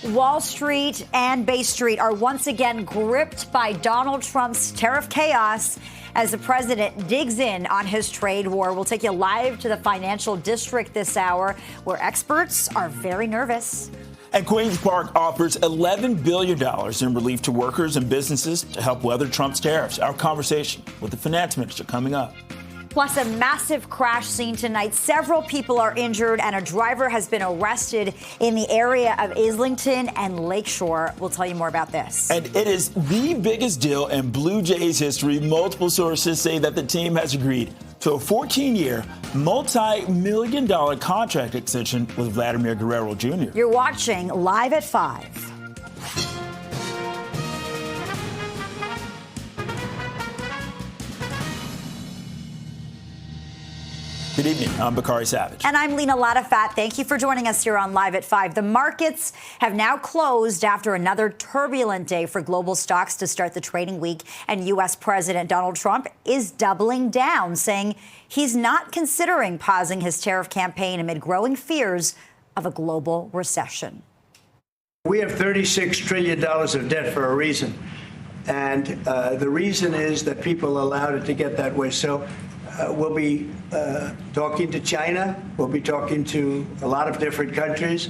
Wall Street and Bay Street are once again gripped by Donald Trump's tariff chaos as the president digs in on his trade war. We'll take you live to the financial district this hour, where experts are very nervous. And Queen's Park offers $11 billion in relief to workers and businesses to help weather Trump's tariffs. Our conversation with the finance minister coming up. Plus, a massive crash scene tonight. Several people are injured, and a driver has been arrested in the area of Islington and Lakeshore. We'll tell you more about this. And it is the biggest deal in Blue Jays history. Multiple sources say that the team has agreed to a 14-year, multi-million-dollar contract extension with Vladimir Guerrero Jr. You're watching Live at 5. Good evening. I'm Bakari Savage. And I'm Lena Latafat. Thank you for joining us here on Live at 5. The markets have now closed after another turbulent day for global stocks to start the trading week. And U.S. President Donald Trump is doubling down, saying he's not considering pausing his tariff campaign amid growing fears of a global recession. We have $36 trillion of debt for a reason. And the reason is that people allowed it to get that way. So we'll be talking to China. We'll be talking to a lot of different countries.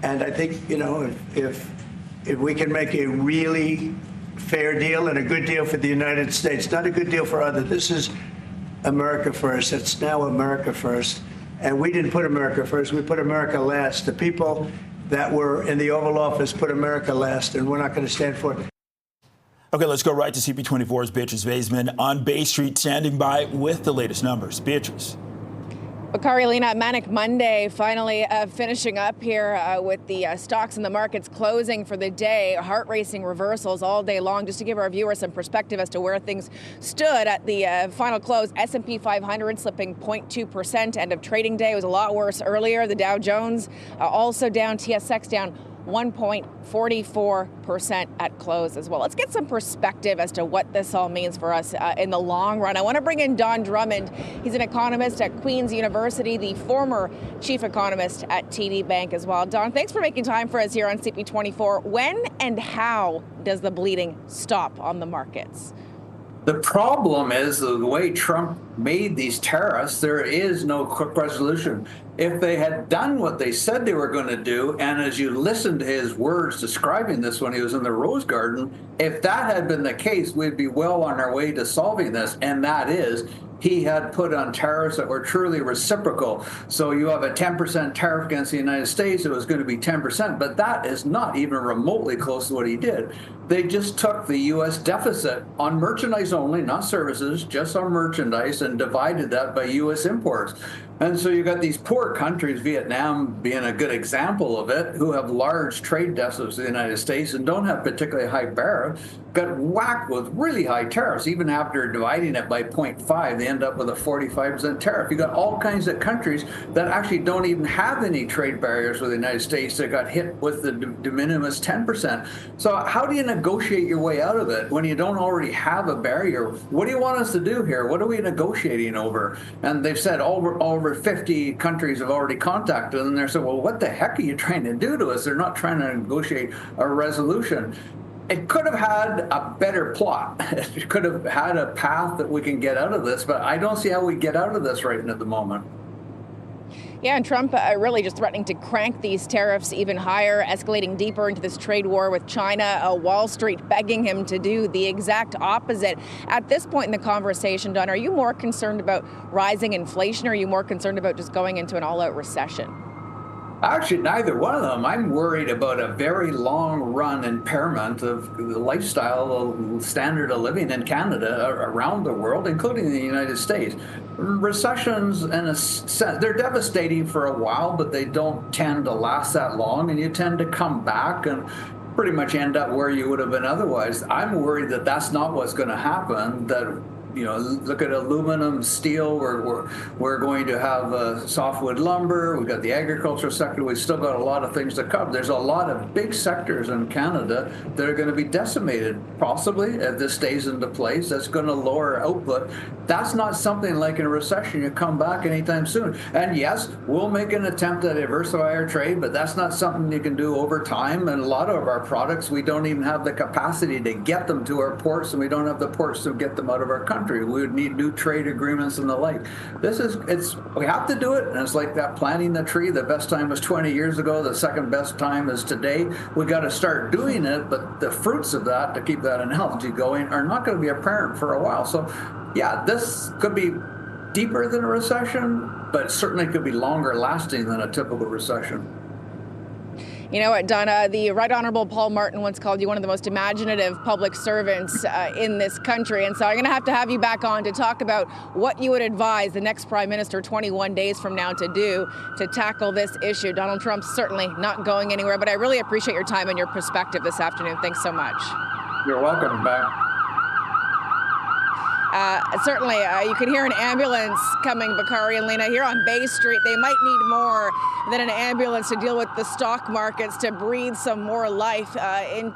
And I think, you know, if we can make a really fair deal and a good deal for the United States, not a good deal for others. This is America first. It's now America first. And we didn't put America first. We put America last. The people that were in the Oval Office put America last, and we're not going to stand for it. Okay, let's go right to CP24's Beatrice Vaisman on Bay Street, standing by with the latest numbers. Beatrice. Bakari, Lena, manic Monday finally finishing up here with the stocks and the markets closing for the day. Heart-racing reversals all day long. Just to give our viewers some perspective as to where things stood at the final close, S&P 500 slipping 0.2%. End of trading day was a lot worse earlier. The Dow Jones also down, TSX down 1.44% at close as well. Let's get some perspective as to what this all means for us in the long run. I want to bring in Don Drummond. He's an economist at Queen's University, the former chief economist at TD Bank as well. Don, thanks for making time for us here on CP24. When and how does the bleeding stop on the markets? The problem is the way Trump made these tariffs, there is no quick resolution. If they had done what they said they were going to do, and as you listen to his words describing this when he was in the Rose Garden, if that had been the case, we'd be well on our way to solving this. And that is, he had put on tariffs that were truly reciprocal. So you have a 10% tariff against the United States, it was going to be 10%, but that is not even remotely close to what he did. They just took the U.S. deficit on merchandise only, not services, just on merchandise, and divided that by U.S. imports. And so you got these poor countries, Vietnam being a good example of it, who have large trade deficits with the United States and don't have particularly high tariffs, got whacked with really high tariffs. Even after dividing it by 0.5, they end up with a 45% tariff. You got all kinds of countries that actually don't even have any trade barriers with the United States that got hit with the de minimis 10%. So how do you negotiate your way out of it when you don't already have a barrier? What do you want us to do here? What are we negotiating over? And they've said over 50 countries have already contacted them, and they're saying, well, what the heck are you trying to do to us? They're not trying to negotiate a resolution. It could have had a better plot. It could have had a path that we can get out of this, but I don't see how we get out of this right at the moment. Yeah, and Trump really just threatening to crank these tariffs even higher, escalating deeper into this trade war with China. Wall Street begging him to do the exact opposite. At this point in the conversation, Don, are you more concerned about rising inflation, or are you more concerned about just going into an all-out recession? Actually, neither one of them. I'm worried about a very long-run impairment of the lifestyle, standard of living in Canada, around the world, including the United States. Recessions, in a sense, they're devastating for a while, but they don't tend to last that long, and you tend to come back and pretty much end up where you would have been otherwise. I'm worried that that's not what's going to happen, that look at aluminum, steel. We're going to have softwood lumber. We've got the agricultural sector. We've still got a lot of things to cover. There's a lot of big sectors in Canada that are going to be decimated, possibly, if this stays into place. That's going to lower output. That's not something like in a recession you come back anytime soon. And yes, we'll make an attempt to diversify our trade, but that's not something you can do over time. And a lot of our products, we don't even have the capacity to get them to our ports, and we don't have the ports to get them out of our country. We would need new trade agreements and the like. We have to do it, and it's like that planting the tree. The best time was 20 years ago. The second best time is today. We got to start doing it, but the fruits of that, to keep that analogy going, are not going to be apparent for a while. So, yeah, this could be deeper than a recession, but certainly could be longer lasting than a typical recession. You know what, Donna, the Right Honourable Paul Martin once called you one of the most imaginative public servants in this country. And so I'm going to have you back on to talk about what you would advise the next Prime Minister 21 days from now to do to tackle this issue. Donald Trump's certainly not going anywhere, but I really appreciate your time and your perspective this afternoon. Thanks so much. You're welcome back. Certainly, you can hear an ambulance coming, Bakari and Lena, here on Bay Street. They might need more than an ambulance to deal with the stock markets, to breathe some more life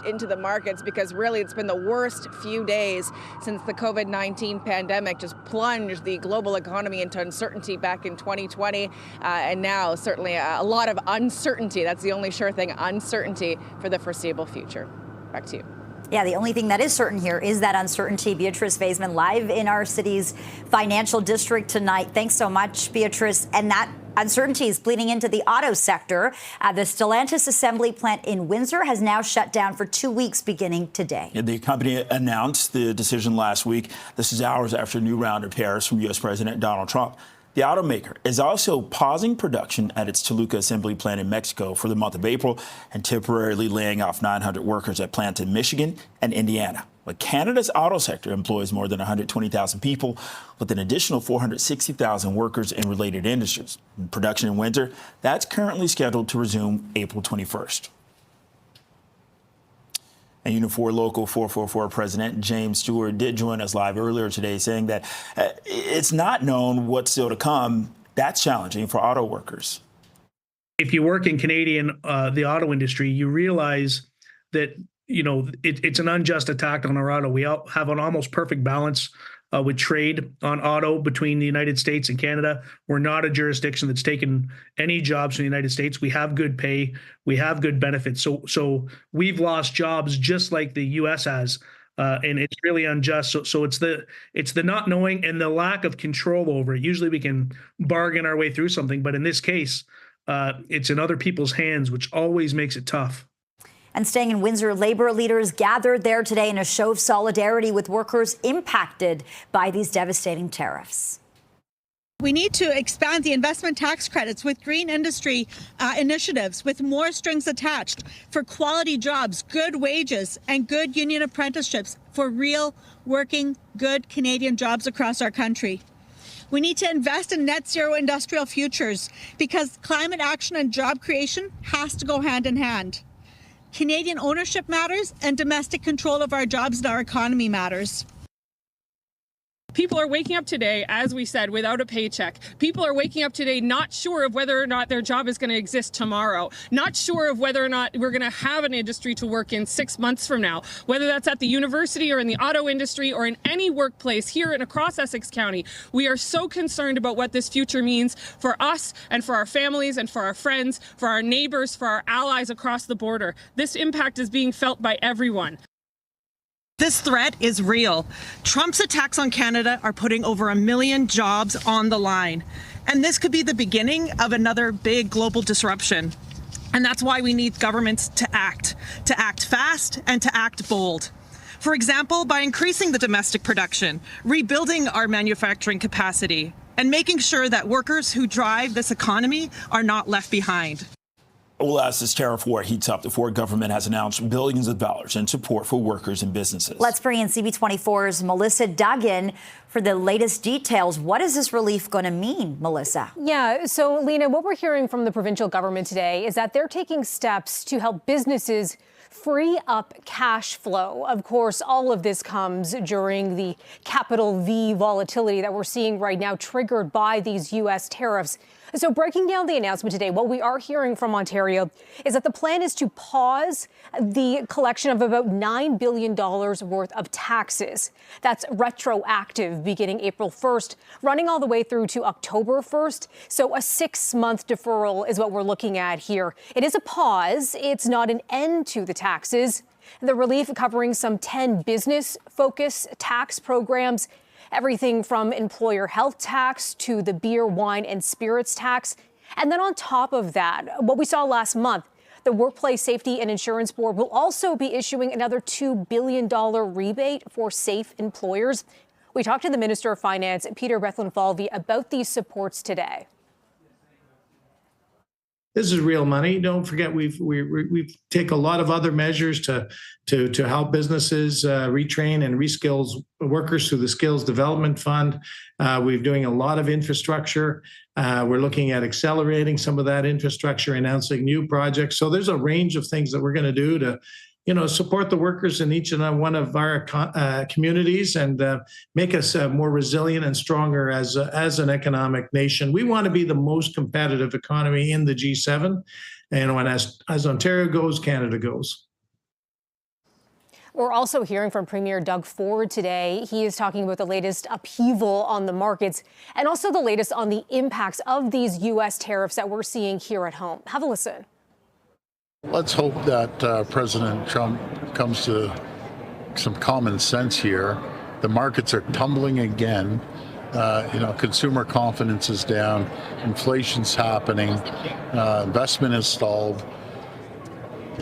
into the markets, because really it's been the worst few days since the COVID-19 pandemic just plunged the global economy into uncertainty back in 2020. And now certainly a lot of uncertainty. That's the only sure thing, uncertainty for the foreseeable future. Back to you. Yeah, the only thing that is certain here is that uncertainty. Beatrice Vaisman live in our city's financial district tonight. Thanks so much, Beatrice. And that uncertainty is bleeding into the auto sector. The Stellantis assembly plant in Windsor has now shut down for 2 weeks beginning today. The company announced the decision last week. This is hours after a new round of tariffs from U.S. President Donald Trump. The automaker is also pausing production at its Toluca assembly plant in Mexico for the month of April and temporarily laying off 900 workers at plants in Michigan and Indiana. But Canada's auto sector employs more than 120,000 people, with an additional 460,000 workers in related industries. Production in winter, that's currently scheduled to resume April 21st. And Unifor Local 444 President James Stewart did join us live earlier today, saying that it's not known what's still to come. That's challenging for auto workers. If you work in Canadian, the auto industry, you realize that, it's an unjust attack on our auto. We have an almost perfect balance with trade on auto between the United States and Canada. We're not a jurisdiction that's taken any jobs from the United States. We have good pay. We have good benefits. So we've lost jobs just like the U.S. has, and it's really unjust. So it's the not knowing and the lack of control over it. Usually we can bargain our way through something, but in this case, it's in other people's hands, which always makes it tough. And staying in Windsor, labor leaders gathered there today in a show of solidarity with workers impacted by these devastating tariffs. We need to expand the investment tax credits with green industry initiatives with more strings attached for quality jobs, good wages, and good union apprenticeships for real, working, good Canadian jobs across our country. We need to invest in net zero industrial futures because climate action and job creation has to go hand in hand. Canadian ownership matters, and domestic control of our jobs and our economy matters. People are waking up today, as we said, without a paycheck. People are waking up today not sure of whether or not their job is going to exist tomorrow, not sure of whether or not we're going to have an industry to work in 6 months from now, whether that's at the university or in the auto industry or in any workplace here and across Essex County. We are so concerned about what this future means for us and for our families and for our friends, for our neighbors, for our allies across the border. This impact is being felt by everyone. This threat is real. Trump's attacks on Canada are putting over 1 million jobs on the line. And this could be the beginning of another big global disruption. And that's why we need governments to act fast and to act bold. For example, by increasing the domestic production, rebuilding our manufacturing capacity, and making sure that workers who drive this economy are not left behind. Well, as this tariff war heats up, the Ford government has announced billions of dollars in support for workers and businesses. Let's bring in CP24's Melissa Duggan for the latest details. What is this relief going to mean, Melissa? Yeah, so Lena, what we're hearing from the provincial government today is that they're taking steps to help businesses free up cash flow. Of course, all of this comes during the capital V volatility that we're seeing right now, triggered by these U.S. tariffs. So breaking down the announcement today, what we are hearing from Ontario is that the plan is to pause the collection of about $9 billion worth of taxes. That's retroactive beginning April 1st, running all the way through to October 1st. So a 6-month deferral is what we're looking at here. It is a pause. It's not an end to the taxes. The relief covering some 10 business-focused tax programs, everything from employer health tax to the beer, wine, and spirits tax. And then on top of that, what we saw last month, the Workplace Safety and Insurance Board will also be issuing another $2 billion rebate for safe employers. We talked to the Minister of Finance, Peter Bethlenfalvy, about these supports today. This is real money. Don't forget, we've take a lot of other measures to help businesses retrain and reskill workers through the Skills Development Fund. We're doing a lot of infrastructure. We're looking at accelerating some of that infrastructure, announcing new projects. So there's a range of things that we're going to do to, support the workers in each and one of our communities and make us more resilient and stronger as an economic nation. We want to be the most competitive economy in the G7. And as Ontario goes, Canada goes. We're also hearing from Premier Doug Ford today. He is talking about the latest upheaval on the markets and also the latest on the impacts of these U.S. tariffs that we're seeing here at home. Have a listen. Let's hope that President Trump comes to some common sense here. The markets are tumbling again. Consumer confidence is down. Inflation's happening. Investment is stalled.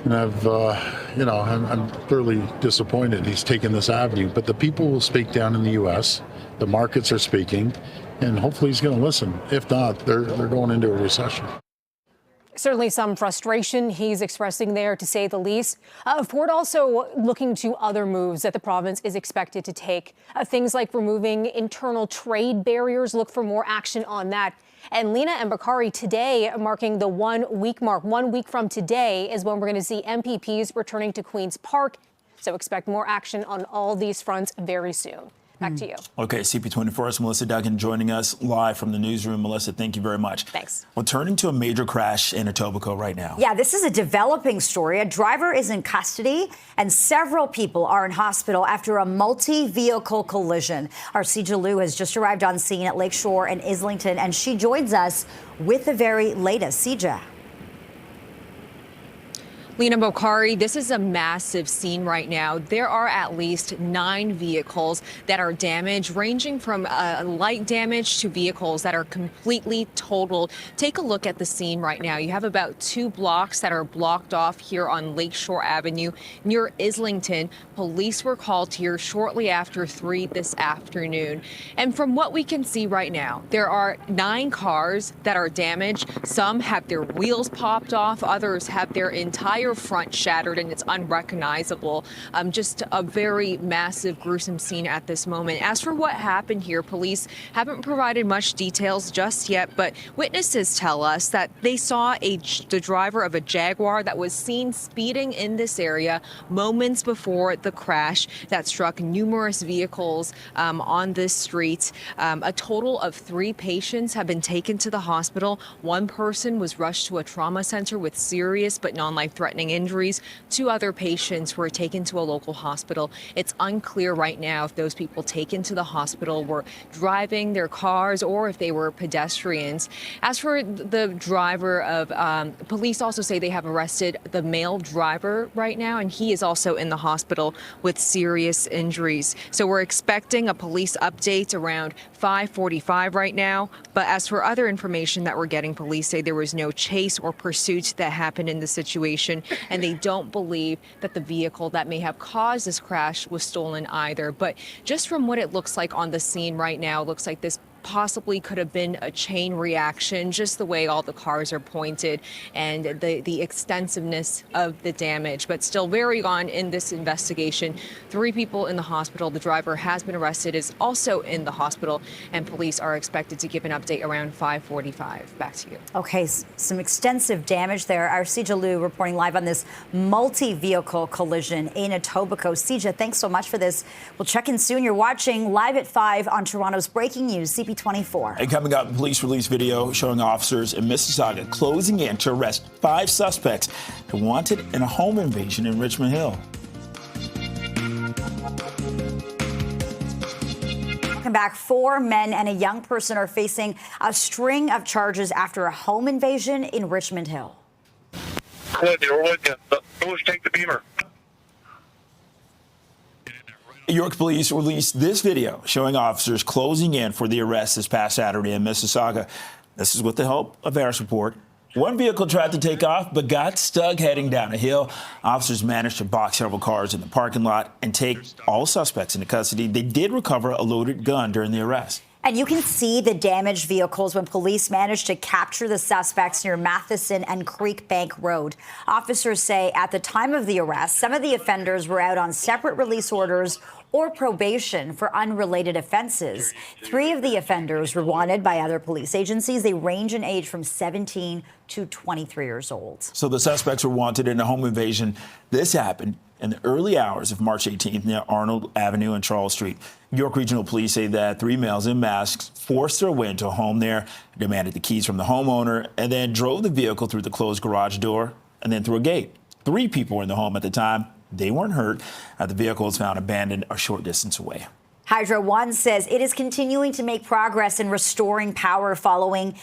And I'm thoroughly disappointed he's taken this avenue. But the people will speak down in the U.S. The markets are speaking, and hopefully he's going to listen. If not, they're going into a recession. Certainly some frustration he's expressing there, to say the least. Ford also looking to other moves that the province is expected to take. Things like removing internal trade barriers, look for more action on that. And Lena and Bakari, today marking the 1 week mark. 1 week from today is when we're going to see MPPs returning to Queen's Park. So expect more action on all these fronts very soon. Back to you. Okay, CP24's Melissa Duggan joining us live from the newsroom. Melissa, thank you very much. Thanks. Well, turning to a major crash in Etobicoke right now. Yeah, this is a developing story. A driver is in custody and several people are in hospital after a multi-vehicle collision. Our Sija Liu has just arrived on scene at Lakeshore and Islington, and she joins us with the very latest. Sija. Lena, Bakari, this is a massive scene right now. There are at least 9 vehicles that are damaged, ranging from light damage to vehicles that are completely totaled. Take a look at the scene right now. You have about 2 blocks that are blocked off here on Lakeshore Avenue near Islington. Police were called here shortly after 3 this afternoon. And from what we can see right now, there are 9 cars that are damaged. Some have their wheels popped off. Others have their entire front shattered and it's unrecognizable. Just a very massive, gruesome scene at this moment. As for what happened here, police haven't provided much details just yet, but witnesses tell us that they saw the driver of a Jaguar that was seen speeding in this area moments before the crash that struck numerous vehicles on this street. A total of 3 patients have been taken to the hospital. 1 person was rushed to a trauma center with serious but non-life-threatening injuries. 2 other patients were taken to a local hospital. It's unclear right now if those people taken to the hospital were driving their cars or if they were pedestrians. As for the driver of, police also say they have arrested the male driver right now, and he is also in the hospital with serious injuries. So we're expecting a police update around 5:45 right now. But as for other information that we're getting, police say there was no chase or pursuit that happened in the situation, and they don't believe that the vehicle that may have caused this crash was stolen either. But just from what it looks like on the scene right now, it looks like this possibly could have been a chain reaction, just the way all the cars are pointed and the extensiveness of the damage. But still very on in this investigation. 3 people in the hospital. The driver has been arrested, is also in the hospital, and police are expected to give an update around 5:45. Back to you. Okay, some extensive damage there. Our Sija Liu reporting live on this multi-vehicle collision in Etobicoke. Sija, thanks so much for this. We'll check in soon. You're watching Live at 5 on Toronto's Breaking News, CP24. And coming up, police release video showing officers in Mississauga closing in to arrest 5 suspects wanted in a home invasion in Richmond Hill. Welcome back. 4 men and a young person are facing a string of charges after a home invasion in Richmond Hill. Take the beamer. York police released this video showing officers closing in for the arrest this past Saturday in Mississauga. This is with the help of ARS report. One vehicle tried to take off but got stuck heading down a hill. Officers managed to box several cars in the parking lot and take all suspects into custody. They did recover a loaded gun during the arrest. And you can see the damaged vehicles when police managed to capture the suspects near Matheson and Creek Bank Road. Officers say at the time of the arrest, some of the offenders were out on separate release orders or probation for unrelated offenses. 3 of the offenders were wanted by other police agencies. They range in age from 17 to 23 years old. So the suspects were wanted in a home invasion. This happened in the early hours of March 18th near Arnold Avenue and Charles Street. York Regional Police say that 3 males in masks forced their way into a home there, demanded the keys from the homeowner, and then drove the vehicle through the closed garage door and then through a gate. 3 people were in the home at the time. They weren't hurt. The vehicle was found abandoned a short distance away. Hydro One says it is continuing to make progress in restoring power following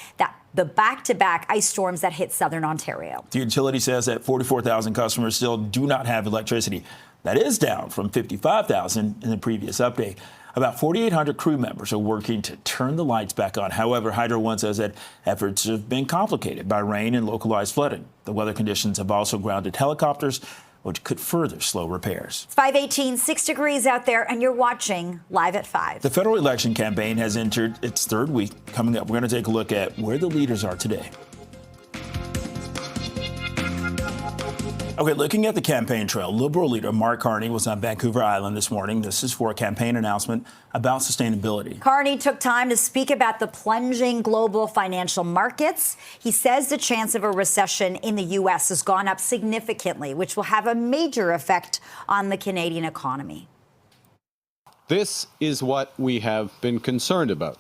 the back-to-back ice storms that hit southern Ontario. The utility says that 44,000 customers still do not have electricity. That is down from 55,000 in the previous update. About 4,800 crew members are working to turn the lights back on. However, Hydro One says that efforts have been complicated by rain and localized flooding. The weather conditions have also grounded helicopters, which could further slow repairs. It's 5:18, 6 degrees out there, and you're watching Live at 5. The federal election campaign has entered its 3rd week. Coming up, we're going to take a look at where the leaders are today. Okay, looking at the campaign trail, Liberal leader Mark Carney was on Vancouver Island this morning. This is for a campaign announcement about sustainability. Carney took time to speak about the plunging global financial markets. He says the chance of a recession in the U.S. has gone up significantly, which will have a major effect on the Canadian economy. This is what we have been concerned about.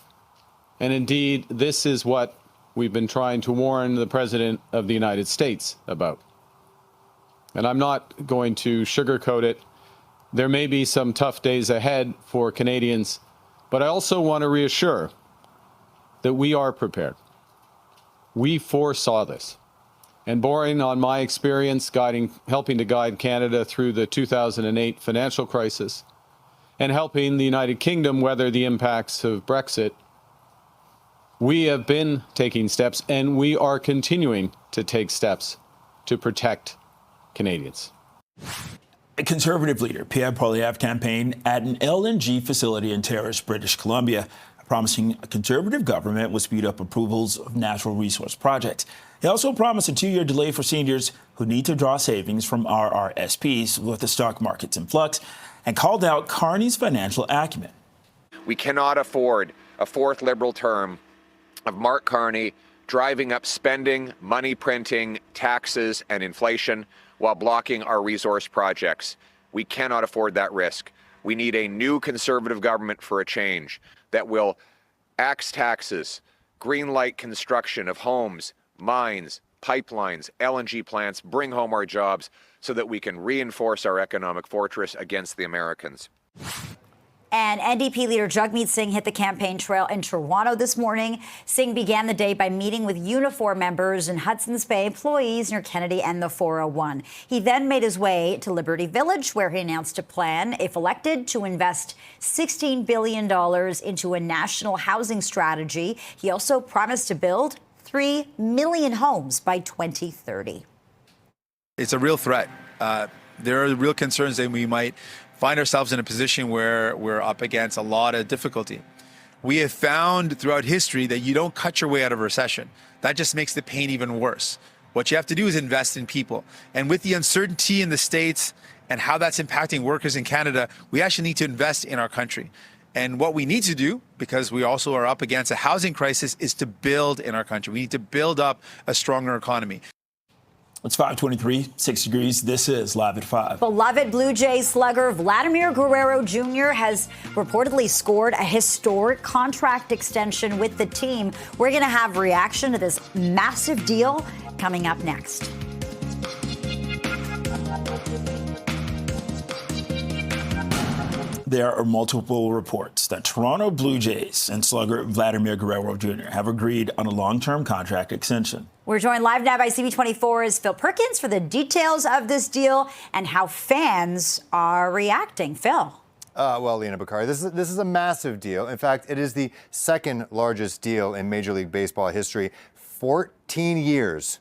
And indeed, this is what we've been trying to warn the President of the United States about. And I'm not going to sugarcoat it. There may be some tough days ahead for Canadians, but I also want to reassure that we are prepared. We foresaw this. And borrowing on my experience helping to guide Canada through the 2008 financial crisis and helping the United Kingdom weather the impacts of Brexit, we have been taking steps and we are continuing to take steps to protect Canadians. A Conservative leader, Pierre Poilievre, campaigned at an LNG facility in Tariffs, British Columbia, promising a Conservative government would speed up approvals of natural resource projects. He also promised a 2-year delay for seniors who need to draw savings from RRSPs with the stock markets in flux, and called out Carney's financial acumen. We cannot afford a 4th Liberal term of Mark Carney driving up spending, money printing, taxes, and inflation while blocking our resource projects. We cannot afford that risk. We need a new Conservative government for a change that will axe taxes, greenlight construction of homes, mines, pipelines, LNG plants, bring home our jobs so that we can reinforce our economic fortress against the Americans. And NDP leader Jagmeet Singh hit the campaign trail in Toronto this morning. Singh began the day by meeting with Unifor members and Hudson's Bay employees near Kennedy and the 401. He then made his way to Liberty Village, where he announced a plan, if elected, to invest $16 billion into a national housing strategy. He also promised to build 3 million homes by 2030. It's a real threat. There are real concerns that we might find ourselves in a position where we're up against a lot of difficulty. We have found throughout history that you don't cut your way out of a recession. That just makes the pain even worse. What you have to do is invest in people. And with the uncertainty in the States and how that's impacting workers in Canada, we actually need to invest in our country. And what we need to do, because we also are up against a housing crisis, is to build in our country. We need to build up a stronger economy. It's 5:23, 6 degrees. This is Live at 5. Beloved Blue Jays slugger Vladimir Guerrero Jr. has reportedly scored a historic contract extension with the team. We're going to have reaction to this massive deal coming up next. There are multiple reports that Toronto Blue Jays and slugger Vladimir Guerrero Jr. have agreed on a long-term contract extension. We're joined live now by CP24's Phil Perkins for the details of this deal and how fans are reacting. Phil. Well, Lena Bakari, this is a massive deal. In fact, it is the second largest deal in Major League Baseball history. 14 years,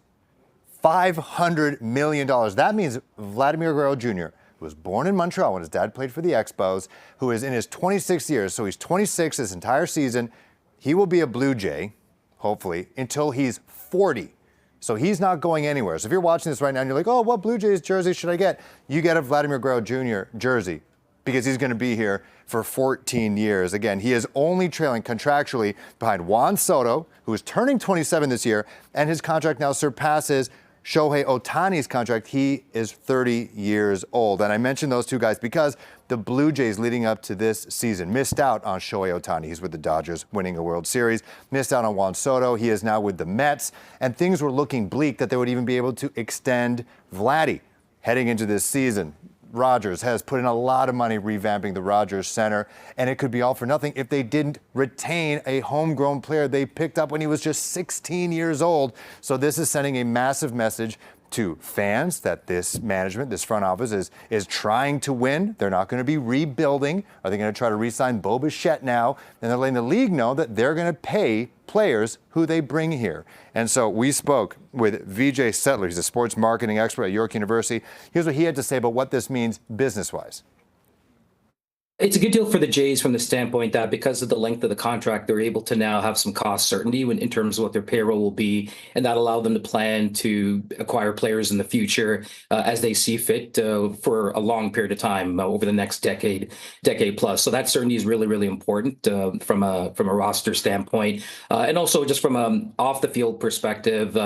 $500 million. That means Vladimir Guerrero Jr., who was born in Montreal when his dad played for the Expos, who is in his 26th year, so he's 26 this entire season. He will be a Blue Jay, hopefully, until he's 40. So he's not going anywhere. So if you're watching this right now and you're like, oh, what Blue Jays jersey should I get? You get a Vladimir Guerrero Jr. jersey because he's going to be here for 14 years. Again, he is only trailing contractually behind Juan Soto, who is turning 27 this year, and his contract now surpasses Shohei Ohtani's contract. He is 30 years old. And I mentioned those two guys because the Blue Jays leading up to this season missed out on Shohei Ohtani. He's with the Dodgers winning a World Series. Missed out on Juan Soto. He is now with the Mets. And things were looking bleak that they would even be able to extend Vladdy heading into this season. Rogers has put in a lot of money revamping the Rogers Center, and it could be all for nothing if they didn't retain a homegrown player they picked up when he was just 16 years old. So this is sending a massive message to fans that this management, this front office is trying to win. They're not going to be rebuilding. Are they going to try to re-sign Bo Bichette now? And they're letting the league know that they're going to pay players who they bring here. And so we spoke with Vijay Settler. He's a sports marketing expert at York University. Here's what he had to say about what this means business-wise. It's a good deal for the Jays from the standpoint that because of the length of the contract, they're able to now have some cost certainty in terms of what their payroll will be, and that allow them to plan to acquire players in the future as they see fit for a long period of time over the next decade plus. So that certainty is really, really important from a roster standpoint, and also just from an off the field perspective.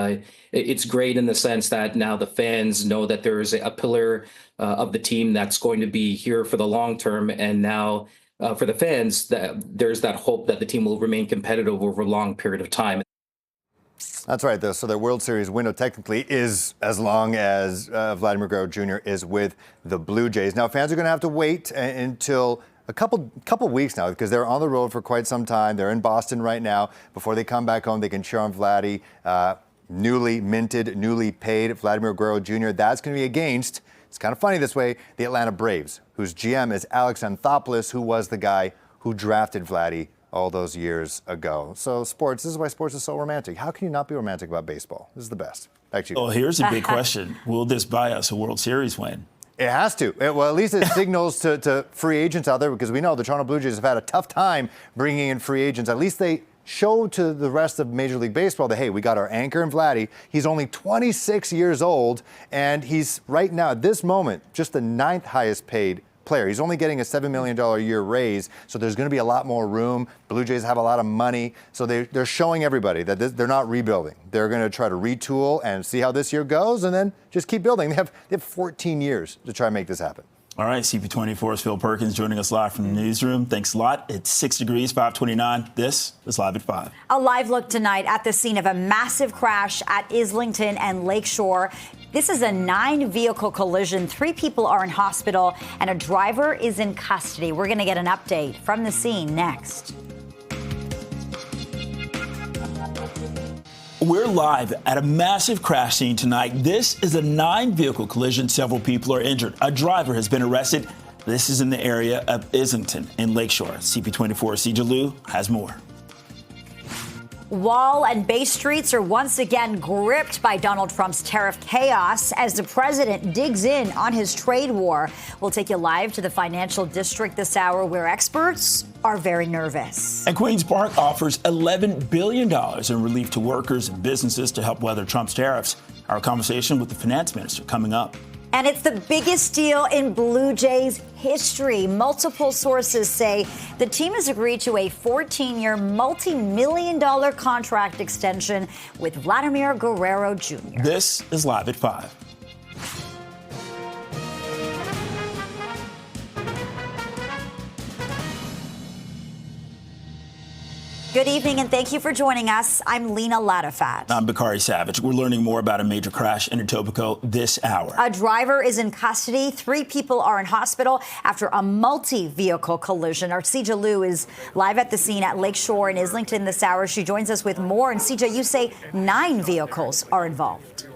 It's great in the sense that now the fans know that there is a pillar of the team that's going to be here for the long term. And now for the fans, there's that hope that the team will remain competitive over a long period of time. That's right, though. So their World Series window technically is as long as Vladimir Guerrero Jr. is with the Blue Jays. Now, fans are going to have to wait until a couple weeks now because they're on the road for quite some time. They're in Boston right now. Before they come back home, they can cheer on Vladdy. Newly minted, newly paid Vladimir Guerrero Jr. That's going to be against, it's kind of funny this way, the Atlanta Braves, whose GM is Alex Anthopoulos, who was the guy who drafted Vladdy all those years ago. So this is why sports is so romantic. How can you not be romantic about baseball? This is the best. Back to you. Well, here's a big question. Will this buy us a World Series win? It has to. Well, at least it signals to free agents out there, because we know the Toronto Blue Jays have had a tough time bringing in free agents. At least they show to the rest of Major League Baseball that, hey, we got our anchor in Vladdy. He's only 26 years old, and he's right now, at this moment, just the 9th highest paid player. He's only getting a $7 million a year raise, so there's going to be a lot more room. Blue Jays have a lot of money, so they're showing everybody that they're not rebuilding. They're going to try to retool and see how this year goes, and then just keep building. They have 14 years to try and make this happen. All right, CP24's Phil Perkins joining us live from the newsroom. Thanks a lot. It's 6 degrees, 529. This is Live at 5. A live look tonight at the scene of a massive crash at Islington and Lakeshore. This is a 9-vehicle collision. 3 people are in hospital and a driver is in custody. We're going to get an update from the scene next. We're live at a massive crash scene tonight. This is a 9-vehicle collision. Several people are injured. A driver has been arrested. This is in the area of Islington in Lakeshore. CP24's Sijalou has more. Wall and Bay Streets are once again gripped by Donald Trump's tariff chaos as the president digs in on his trade war. We'll take you live to the financial district this hour, where experts are very nervous. And Queen's Park offers $11 billion in relief to workers and businesses to help weather Trump's tariffs. Our conversation with the finance minister coming up. And it's the biggest deal in Blue Jays history. Multiple sources say the team has agreed to a 14-year, multi-million-dollar contract extension with Vladimir Guerrero Jr. This is Live at 5. Good evening, and thank you for joining us. I'm Lena Latifat. I'm Bakari Savage. We're learning more about a major crash in Etobicoke this hour. A driver is in custody. 3 people are in hospital after a multi-vehicle collision. Our Sija Liu is live at the scene at Lakeshore in Islington this hour. She joins us with more. And Sija, you say 9 vehicles are involved.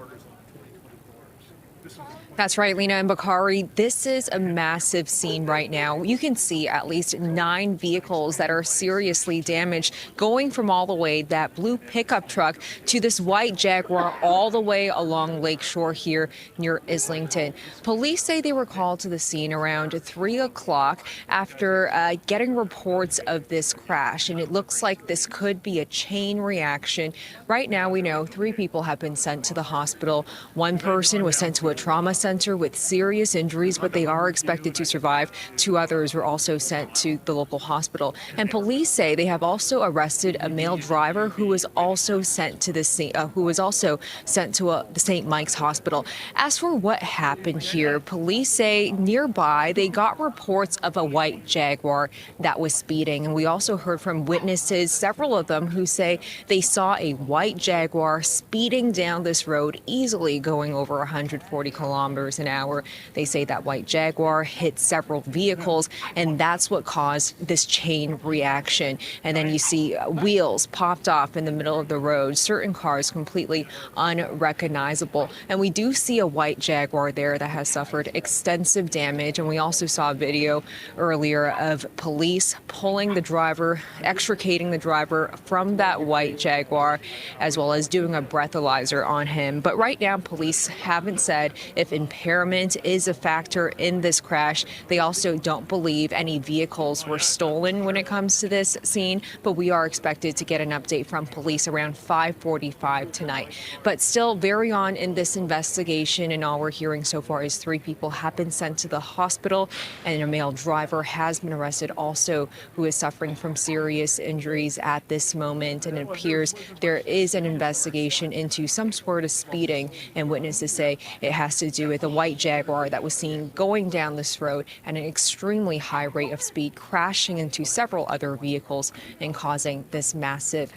That's right, Lena and Bakari. This is a massive scene right now. You can see at least 9 vehicles that are seriously damaged, going from all the way that blue pickup truck to this white Jaguar all the way along Lakeshore here near Islington. Police say they were called to the scene around 3 o'clock after getting reports of this crash, and it looks like this could be a chain reaction. Right now, we know 3 people have been sent to the hospital. 1 person was sent to a trauma center with serious injuries, but they are expected to survive. 2 others were also sent to the local hospital. And police say they have also arrested a male driver who was also sent to the scene, the St. Mike's Hospital. As for what happened here, police say nearby they got reports of a white Jaguar that was speeding. And we also heard from witnesses, several of them, who say they saw a white Jaguar speeding down this road, easily going over 140 kilometers an hour. They say that white Jaguar hit several vehicles, and that's what caused this chain reaction. And then you see wheels popped off in the middle of the road, certain cars completely unrecognizable. And we do see a white Jaguar there that has suffered extensive damage. And we also saw a video earlier of police pulling the driver, extricating the driver from that white Jaguar, as well as doing a breathalyzer on him. But right now, police haven't said if impairment is a factor in this crash. They also don't believe any vehicles were stolen when it comes to this scene, but we are expected to get an update from police around 5:45 tonight. But still very on in this investigation, and all we're hearing so far is 3 people have been sent to the hospital, and a male driver has been arrested also, who is suffering from serious injuries at this moment. And it appears there is an investigation into some sort of speeding, and witnesses say it has to do with a white Jaguar that was seen going down this road at an extremely high rate of speed, crashing into several other vehicles and causing this massive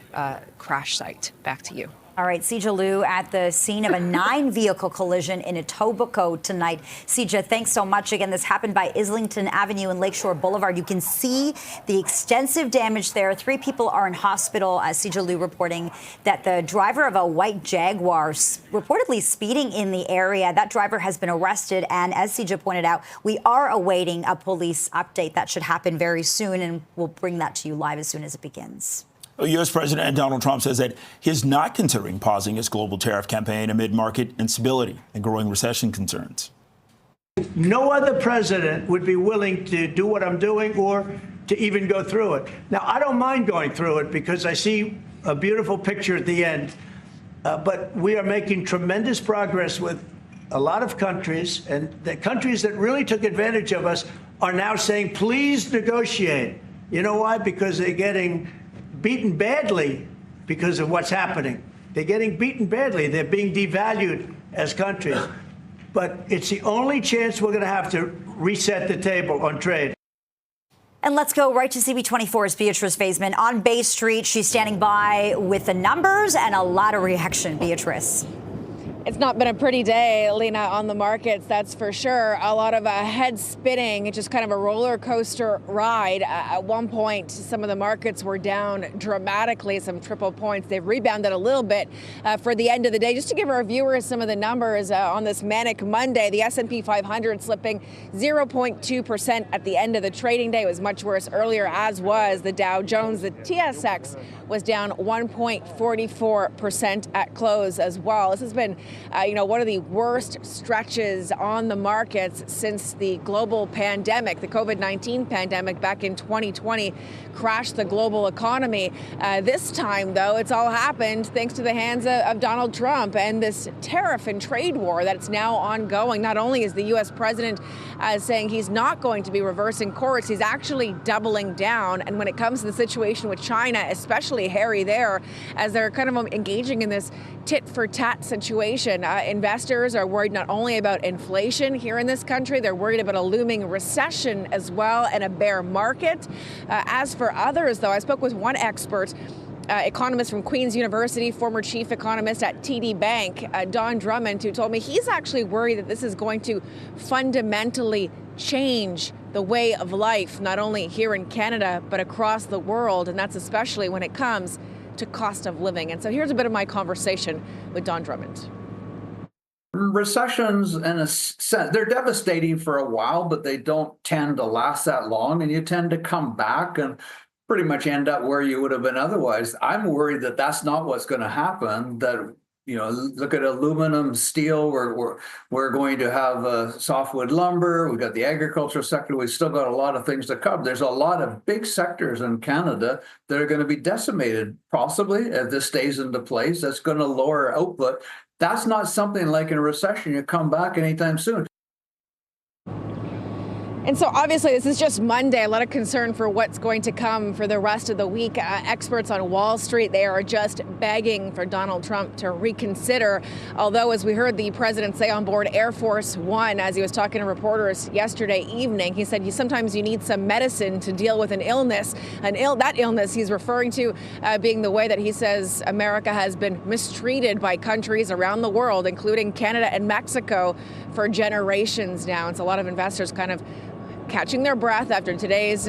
crash site. Back to you. All right, Sija Liu at the scene of a 9-vehicle collision in Etobicoke tonight. Sija, thanks so much. Again, this happened by Islington Avenue and Lakeshore Boulevard. You can see the extensive damage there. 3 people are in hospital. Sija Liu reporting that the driver of a white Jaguar reportedly speeding in the area. That driver has been arrested. And as Sija pointed out, we are awaiting a police update. That should happen very soon, and we'll bring that to you live as soon as it begins. U.S. President Donald Trump says that he is not considering pausing his global tariff campaign amid market instability and growing recession concerns. No other president would be willing to do what I'm doing or to even go through it. Now, I don't mind going through it because I see a beautiful picture at the end. But we are making tremendous progress with a lot of countries, and the countries that really took advantage of us are now saying, please negotiate. You know why? Because they're getting beaten badly because of what's happening. They're getting beaten badly. They're being devalued as countries. But it's the only chance we're going to have to reset the table on trade. And let's go right to CP24's Beatrice Faisman on Bay Street. She's standing by with the numbers and a lot of reaction. Beatrice. It's not been a pretty day, Lena, on the markets, that's for sure. A lot of head spinning. It's just kind of a roller coaster ride. At one point, some of the markets were down dramatically, some triple points. They've rebounded a little bit for the end of the day. Just to give our viewers some of the numbers on this manic Monday, the S&P 500 slipping 0.2% at the end of the trading day. It was much worse earlier, as was the Dow Jones. The TSX was down 1.44% at close as well. This has been one of the worst stretches on the markets since the global pandemic. The COVID-19 pandemic back in 2020 crashed the global economy. This time, though, it's all happened thanks to the hands of Donald Trump and this tariff and trade war that's now ongoing. Not only is the U.S. president saying he's not going to be reversing course, he's actually doubling down. And when it comes to the situation with China, especially hairy there, as they're kind of engaging in this tit-for-tat situation. Investors are worried not only about inflation here in this country, they're worried about a looming recession as well and a bear market. As for others, though, I spoke with one expert, economist from Queen's University, former chief economist at TD Bank, Don Drummond, who told me he's actually worried that this is going to fundamentally change the way of life, not only here in Canada, but across the world. And that's especially when it comes to cost of living. And so here's a bit of my conversation with Don Drummond. Recessions, in a sense, they're devastating for a while, but they don't tend to last that long, and you tend to come back and pretty much end up where you would have been otherwise. I'm worried that that's not what's going to happen. That, look at aluminum, steel. We're going to have softwood lumber. We've got the agricultural sector. We've still got a lot of things to cover. There's a lot of big sectors in Canada that are going to be decimated, possibly, if this stays into place. That's going to lower output. That's not something like in a recession you come back anytime soon. And so obviously this is just Monday, a lot of concern for what's going to come for the rest of the week. Experts on Wall Street, they are just begging for Donald Trump to reconsider. Although, as we heard the president say on board Air Force One, as he was talking to reporters yesterday evening, he said sometimes you need some medicine to deal with an illness. That illness he's referring to being the way that he says America has been mistreated by countries around the world, including Canada and Mexico, for generations now. And so a lot of investors kind of catching their breath after today's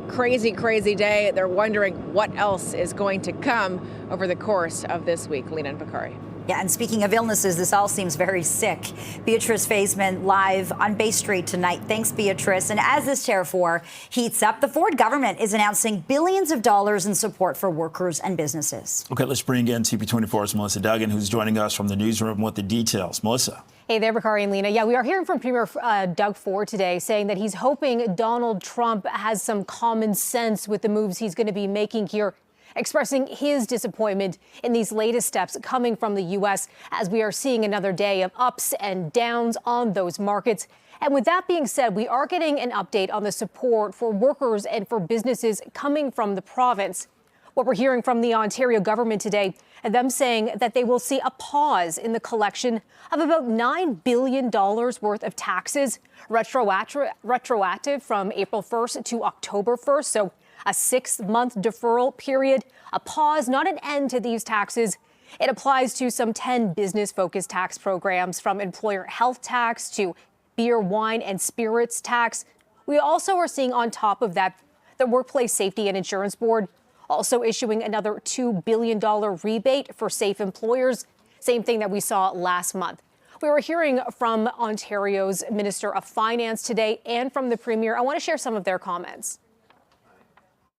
crazy day. They're wondering what else is going to come over the course of this week. Lena and Bakari. Yeah, and speaking of illnesses, this all seems very sick. Beatrice Faisman live on Bay Street tonight. Thanks, Beatrice. And as this tariff war heats up, the Ford government is announcing billions of dollars in support for workers and businesses. Okay, let's bring in CP24's Melissa Duggan, who's joining us from the newsroom with the details. Melissa. Hey there, Bakari and Lena. Yeah, we are hearing from Premier Doug Ford today saying that he's hoping Donald Trump has some common sense with the moves he's going to be making here, expressing his disappointment in these latest steps coming from the U.S. as we are seeing another day of ups and downs on those markets. And with that being said, we are getting an update on the support for workers and for businesses coming from the province. What we're hearing from the Ontario government today, and them saying that they will see a pause in the collection of about $9 billion worth of taxes, retroactive from April 1st to October 1st. So a 6-month deferral period, a pause, not an end to these taxes. It applies to some 10 business-focused tax programs, from employer health tax to beer, wine, and spirits tax. We also are seeing on top of that the Workplace Safety and Insurance Board also issuing another $2 billion rebate for safe employers, same thing that we saw last month. We were hearing from Ontario's Minister of Finance today and from the Premier. I want to share some of their comments.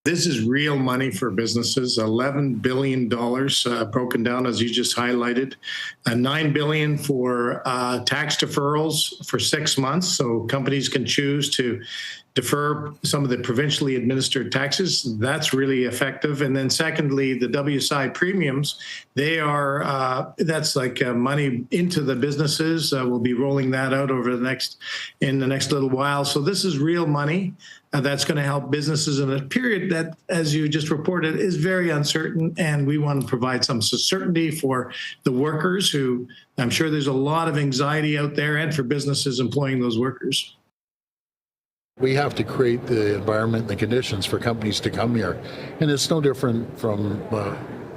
This is real money for businesses, $11 billion broken down, as you just highlighted, $9 billion for tax deferrals for 6 months, so companies can choose to defer some of the provincially administered taxes. That's really effective. And then secondly, the WSI premiums, they are, that's like money into the businesses. We'll be rolling that out over in the next little while. So this is real money that's going to help businesses in a period that, as you just reported, is very uncertain. And we want to provide some certainty for the workers, who I'm sure there's a lot of anxiety out there, and for businesses employing those workers. We have to create the environment, the conditions for companies to come here. And it's no different from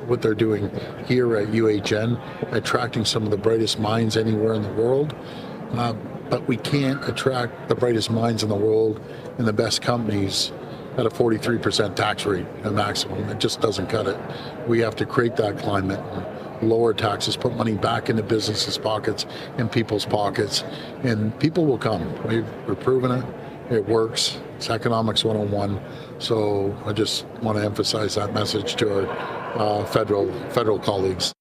what they're doing here at UHN, attracting some of the brightest minds anywhere in the world. But we can't attract the brightest minds in the world and the best companies at a 43% tax rate, a maximum. It just doesn't cut it. We have to create that climate, lower taxes, put money back into businesses' pockets and people's pockets, and people will come. We've proven it. It works. It's economics 101. So I just want to emphasize that message to our federal colleagues.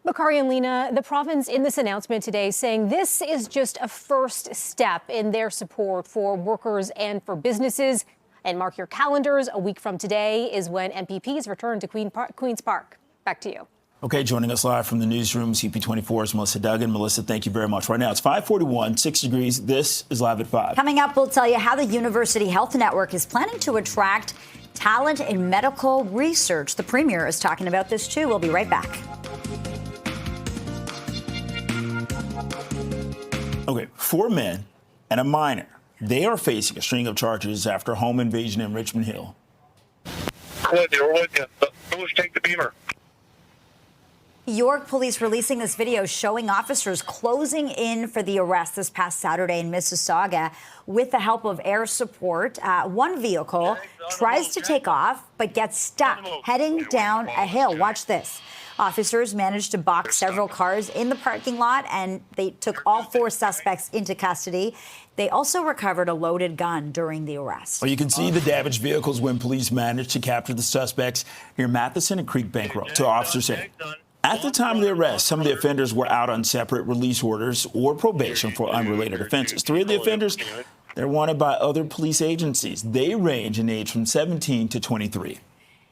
Bakari and Lena, the province in this announcement today saying this is just a first step in their support for workers and for businesses. And mark your calendars, a week from today is when MPPs return to Queen's Park. Back to you. Okay, joining us live from the newsroom, CP24's Melissa Duggan. Melissa, thank you very much. Right now, it's 5:41, 6 degrees. This is Live at 5. Coming up, we'll tell you how the University Health Network is planning to attract talent in medical research. The Premier is talking about this, too. We'll be right back. Okay, 4 men and a minor. They are facing a string of charges after a home invasion in Richmond Hill. Take the beamer. York police releasing this video showing officers closing in for the arrest this past Saturday in Mississauga with the help of air support. One vehicle tries to take off but gets stuck heading down a hill. Watch this. Officers managed to box several cars in the parking lot, and they took all 4 suspects into custody. They also recovered a loaded gun during the arrest. Well, you can see the damaged vehicles when police managed to capture the suspects near Matheson and Creekbank Road. To officers say, at the time of the arrest, some of the offenders were out on separate release orders or probation for unrelated offenses. 3 of the offenders, they're wanted by other police agencies. They range in age from 17 to 23.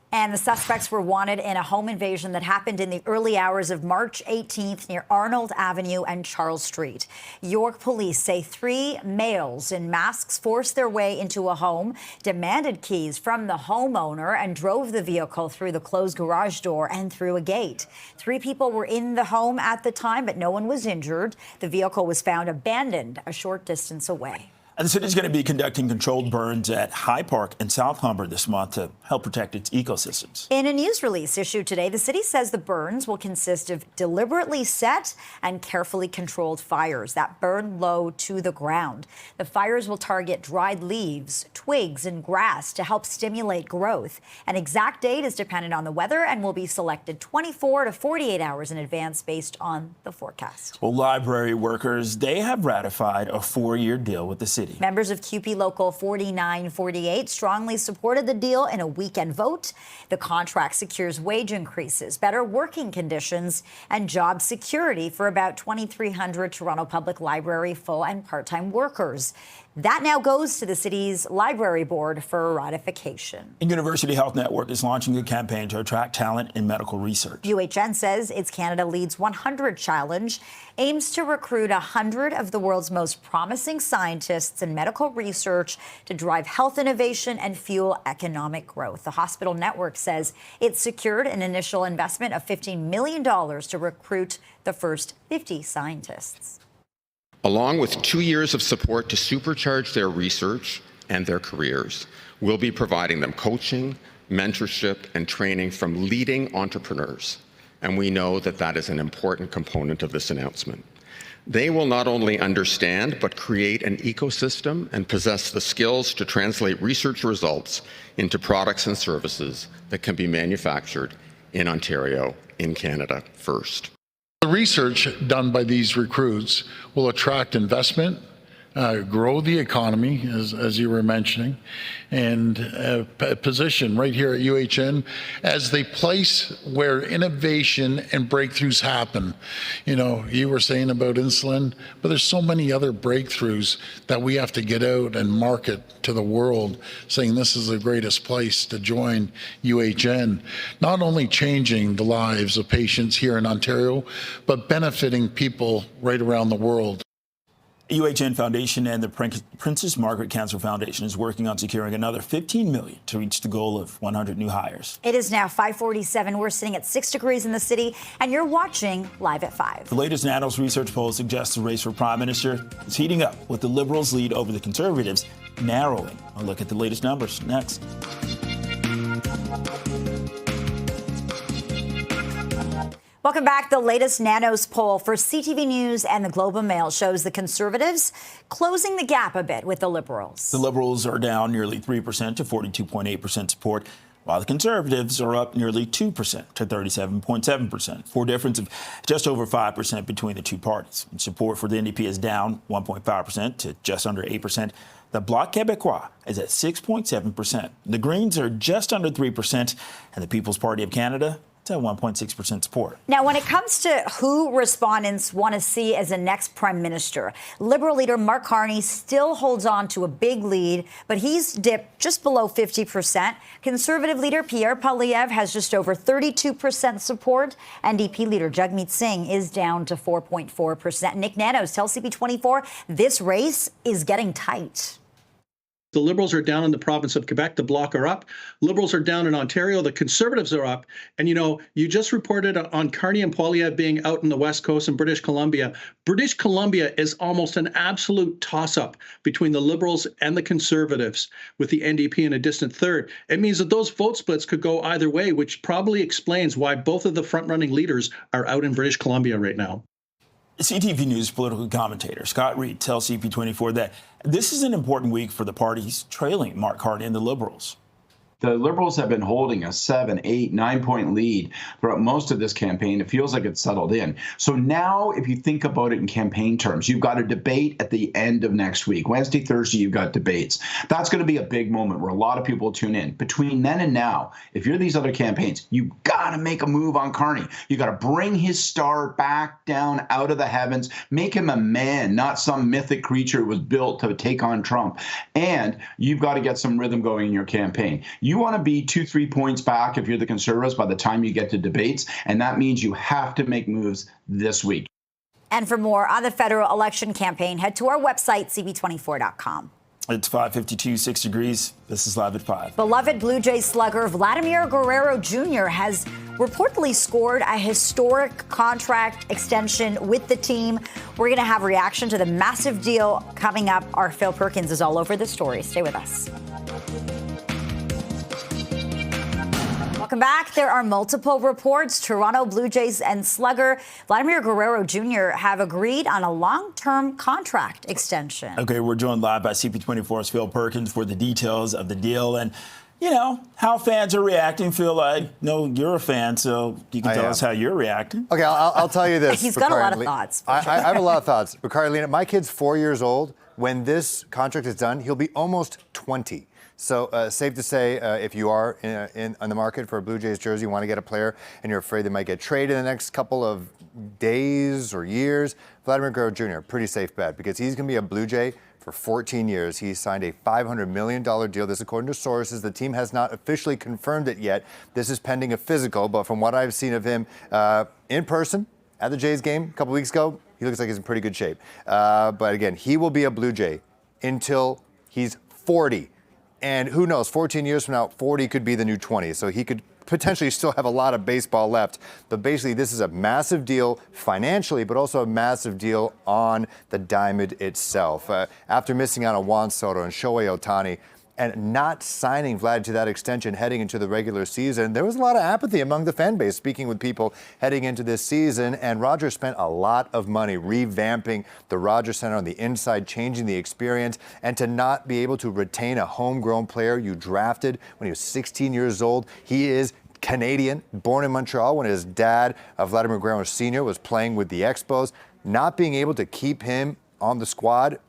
And the suspects were wanted in a home invasion that happened in the early hours of March 18th near Arnold Avenue and Charles Street. York police say 3 males in masks forced their way into a home, demanded keys from the homeowner, and drove the vehicle through the closed garage door and through a gate. 3 people were in the home at the time, but no one was injured. The vehicle was found abandoned a short distance away. And the city is going to be conducting controlled burns at High Park and South Humber this month to help protect its ecosystems. In a news release issued today, the city says the burns will consist of deliberately set and carefully controlled fires that burn low to the ground. The fires will target dried leaves, twigs, and grass to help stimulate growth. An exact date is dependent on the weather and will be selected 24 to 48 hours in advance based on the forecast. Well, library workers, they have ratified a 4-year deal with the city. Members of CUPE Local 4948 strongly supported the deal in a weekend vote. The contract secures wage increases, better working conditions, and job security for about 2,300 Toronto Public Library full and part-time workers. That now goes to the city's library board for ratification. The University Health Network is launching a campaign to attract talent in medical research. UHN says its Canada Leads 100 challenge aims to recruit 100 of the world's most promising scientists in medical research to drive health innovation and fuel economic growth. The hospital network says it secured an initial investment of $15 million to recruit the first 50 scientists. Along with 2 years of support to supercharge their research and their careers, we'll be providing them coaching, mentorship, and training from leading entrepreneurs. And we know that that is an important component of this announcement. They will not only understand, but create an ecosystem and possess the skills to translate research results into products and services that can be manufactured in Ontario, in Canada first. The research done by these recruits will attract investment, grow the economy, as you were mentioning, and position right here at UHN as the place where innovation and breakthroughs happen. You know, you were saying about insulin, but there's so many other breakthroughs that we have to get out and market to the world, saying this is the greatest place to join UHN. Not only changing the lives of patients here in Ontario, but benefiting people right around the world. UHN Foundation and the Princess Margaret Cancer Foundation is working on securing another $15 million to reach the goal of 100 new hires. It is now 5:47. We're sitting at 6 degrees in the city, and you're watching Live at 5. The latest Nanos research poll suggests the race for Prime Minister is heating up, with the Liberals' lead over the Conservatives narrowing. A look at the latest numbers next. Welcome back. The latest Nanos poll for CTV News and the Globe and Mail shows the Conservatives closing the gap a bit with the Liberals. The Liberals are down nearly 3% to 42.8% support, while the Conservatives are up nearly 2% to 37.7%, for a difference of just over 5% between the two parties. And support for the NDP is down 1.5% to just under 8%. The Bloc Québécois is at 6.7%. The Greens are just under 3%, and the People's Party of Canada is at 1.6% support. Now, when it comes to who respondents want to see as the next prime minister, Liberal leader Mark Carney still holds on to a big lead, but he's dipped just below 50%. Conservative leader Pierre Poilievre has just over 32% support. NDP leader Jagmeet Singh is down to 4.4%. Nick Nanos tells CP24 this race is getting tight. The Liberals are down in the province of Quebec. The Bloc are up. Liberals are down in Ontario. The Conservatives are up. And, you just reported on Carney and Poilievre being out in the West Coast in British Columbia. British Columbia is almost an absolute toss-up between the Liberals and the Conservatives, with the NDP in a distant third. It means that those vote splits could go either way, which probably explains why both of the front-running leaders are out in British Columbia right now. CTV News political commentator Scott Reed tells CP24 that this is an important week for the parties trailing Mark Carney and the Liberals. The Liberals have been holding a 7, 8, 9-point lead throughout most of this campaign. It feels like it's settled in. So now, if you think about it in campaign terms, you've got a debate at the end of next week. Wednesday, Thursday, you've got debates. That's going to be a big moment where a lot of people tune in. Between then and now, if you're these other campaigns, you've got to make a move on Carney. You got to bring his star back down out of the heavens, make him a man, not some mythic creature who was built to take on Trump. And you've got to get some rhythm going in your campaign. You want to be 2-3 points back if you're the Conservatives by the time you get to debates, and that means you have to make moves this week. And for more on the federal election campaign, head to our website, cp24.com. It's 5:52, 6 degrees. This is Live at 5. Beloved Blue Jays slugger Vladimir Guerrero Jr. has reportedly scored a historic contract extension with the team. We're going to have a reaction to the massive deal coming up. Our Phil Perkins is all over the story. Stay with us. Welcome back. There are multiple reports. Toronto Blue Jays and slugger Vladimir Guerrero Jr. have agreed on a long-term contract extension. Okay, we're joined live by CP24's Phil Perkins for the details of the deal and, how fans are reacting. Phil, I know you're a fan, so you can tell us how you're reacting. Okay, I'll tell you this. He's got a lot of thoughts. I have a lot of thoughts. Carolina, my kid's 4 years old. When this contract is done, he'll be almost 20. So safe to say, if you are on the market for a Blue Jays jersey, you want to get a player, and you're afraid they might get traded in the next couple of days or years, Vladimir Guerrero Jr., pretty safe bet, because he's going to be a Blue Jay for 14 years. He signed a $500 million deal. This, according to sources. The team has not officially confirmed it yet. This is pending a physical, but from what I've seen of him in person at the Jays game a couple weeks ago, he looks like he's in pretty good shape. But again, he will be a Blue Jay until he's 40. And who knows, 14 years from now, 40 could be the new 20. So he could potentially still have a lot of baseball left. But basically, this is a massive deal financially, but also a massive deal on the diamond itself. After missing out on Juan Soto and Shohei Ohtani, and not signing Vlad to that extension heading into the regular season, there was a lot of apathy among the fan base, speaking with people heading into this season. And Rogers spent a lot of money revamping the Rogers Center on the inside, changing the experience, and to not be able to retain a homegrown player you drafted when he was 16 years old. He is Canadian, born in Montreal when his dad, Vladimir Guerrero Sr., was playing with the Expos. Not being able to keep him on the squad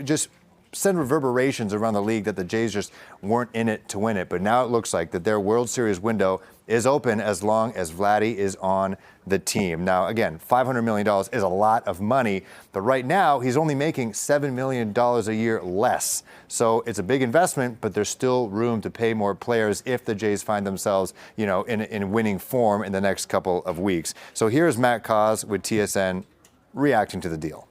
just send reverberations around the league that the Jays just weren't in it to win it. But now it looks like that their World Series window is open as long as Vladdy is on the team. Now, again, $500 million is a lot of money, but right now he's only making $7 million a year less. So it's a big investment, but there's still room to pay more players if the Jays find themselves, in winning form in the next couple of weeks. So here's Matt Cause with TSN reacting to the deal.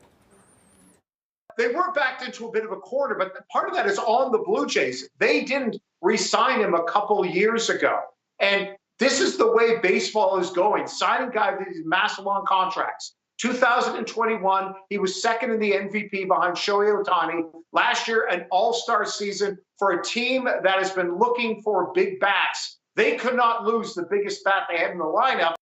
They were backed into a bit of a corner, but part of that is on the Blue Jays. They didn't re-sign him a couple years ago. And this is the way baseball is going, signing guys with these massive long contracts. 2021, he was second in the MVP behind Shohei Ohtani. Last year, an all-star season for a team that has been looking for big bats. They could not lose the biggest bat they had in the lineup.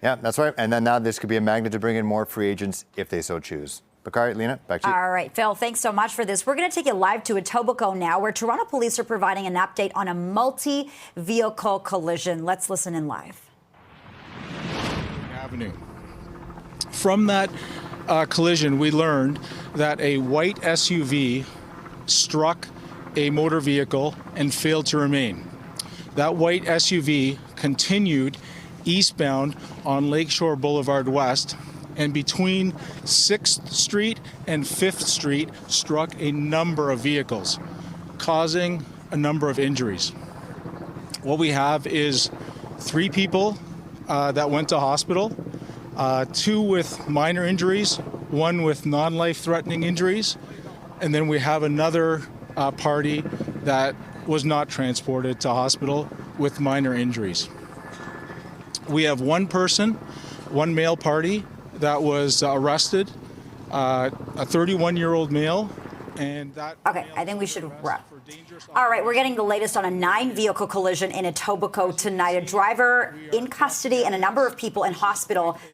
Yeah, that's right. And then now this could be a magnet to bring in more free agents if they so choose. Bakari, Lena, back to you. All right, Phil, thanks so much for this. We're going to take you live to Etobicoke now, where Toronto police are providing an update on a multi-vehicle collision. Let's listen in live. Avenue. From that collision, we learned that a white SUV struck a motor vehicle and failed to remain. That white SUV continued eastbound on Lakeshore Boulevard West, and between 6th Street and 5th Street struck a number of vehicles, causing a number of injuries. What we have is 3 people that went to hospital, 2 with minor injuries, 1 with non-life-threatening injuries, and then we have another party that was not transported to hospital with minor injuries. We have 1 person, 1 male party, that was arrested, a 31-year-old male, and that... Okay, I think we should wrap. All right, we're getting the latest on a 9-vehicle collision in Etobicoke tonight. A driver in custody and a number of people in hospital.